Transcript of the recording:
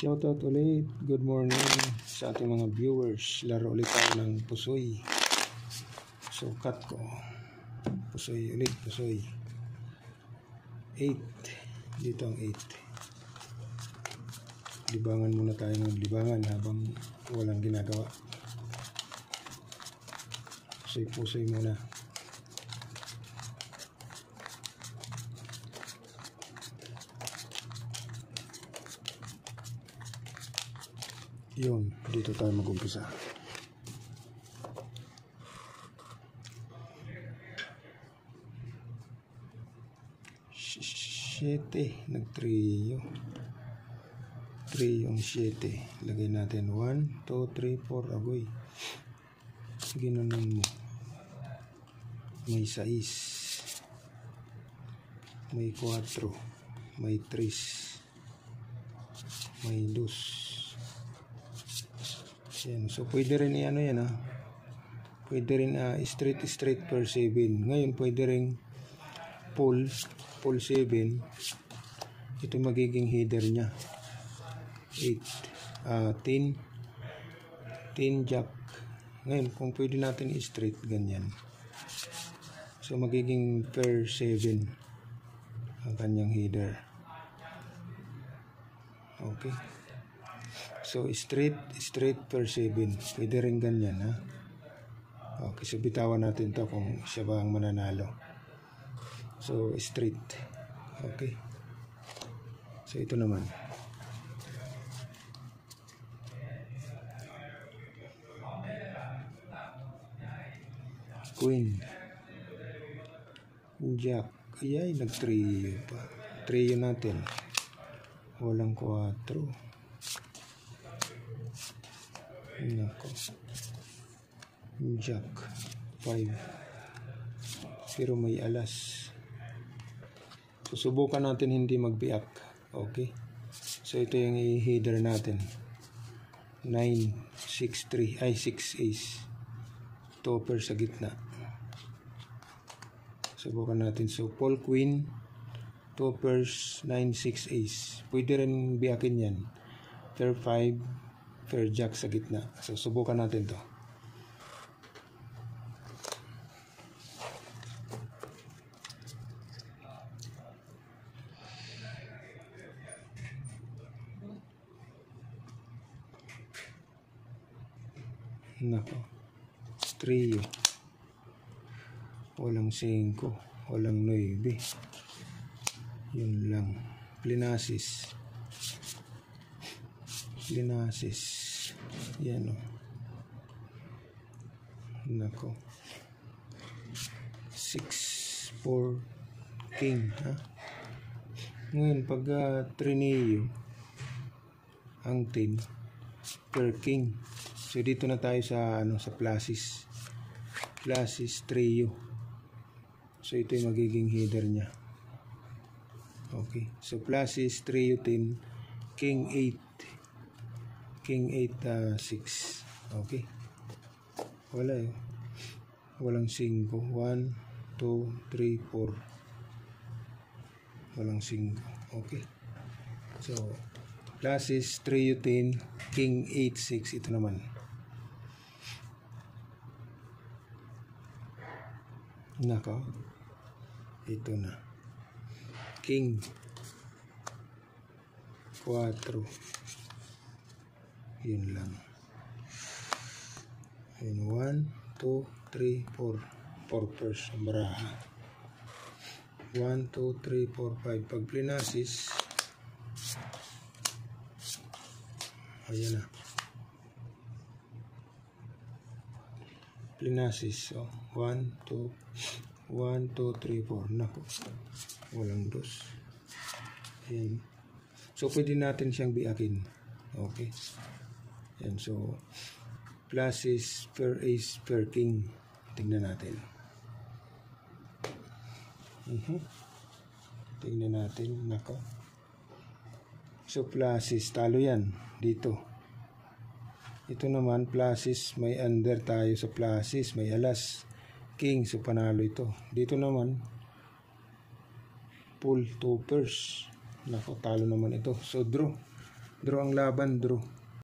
Shoutout ulit, good morning sa ating mga viewers. Laro ulit tayo ng pusoy. Sukat ko. Pusoy ulit, pusoy. 8. Dito ang 8. Libangan muna tayo ng libangan habang walang ginagawa. Pusoy muna. Yun, dito tayo mag-umpisa. Siyete, nag-trio. Trio yung 7. Lagay natin 1, 2, 3, 4, agoy. Ginanon mo. May 6. May 4. May 3. May 2. Yan. So pwede rin ano yan pwede rin straight per 7. Ngayon pwede rin pull 7. Ito magiging header nya 8 10 jack. Ngayon kung pwede natin straight ganyan, so magiging per 7 ang kanyang header. Okay, so straight per 7. Pwede rin ganyan Okay, so bitawan natin to kung siya ba ang mananalo. So straight. Okay, so ito naman queen jack. Ayay, nag-trio pa. Trio natin, walang 4. Nako, jack 5, pero may alas. Susubukan natin hindi magbiak. Okay, so ito yung i-header natin 9, 6, 3, 6 ace. Topper sa gitna. Subukan natin. So Paul queen, toppers 9, 6 ace. Pwede rin biakin yan. Pair 5, pair jack sa gitna. So subukan natin to. Nako, trio. Walang 5, walang 9. Yun lang. Plinasis. Yan Nako, 6, 4, king Ngayon pag trineo ang 10 per king. So dito na tayo sa sa pluses trio. So ito yung magiging header nya. Okay, so pluses trio 10, king 8, 6. Okay, walang 5, 1, 2, 3, 4. Walang 5. Okay, so pluses trio 10, king 8, 6. Ito naman nako, ito na king 4. Yun lang. Yun, 1, 2, 3, 4. 4 pairs ang baraha. 1, 2, 3, 4, 5. Pag plinasis, ayan na. Plinasis. So, 1, 2, 3, 4. Naku, walang 2. Ayan. So, pwede natin siyang biakin. Okay. Yan, so pluses per ace per king. Tingnan natin. Tingnan natin. Nako, so pluses, talo yan dito. Ito naman pluses, may under tayo sa pluses, may alas king, so panalo ito. Dito naman full toppers. Nako, talo naman ito. So draw. Draw ang laban, draw.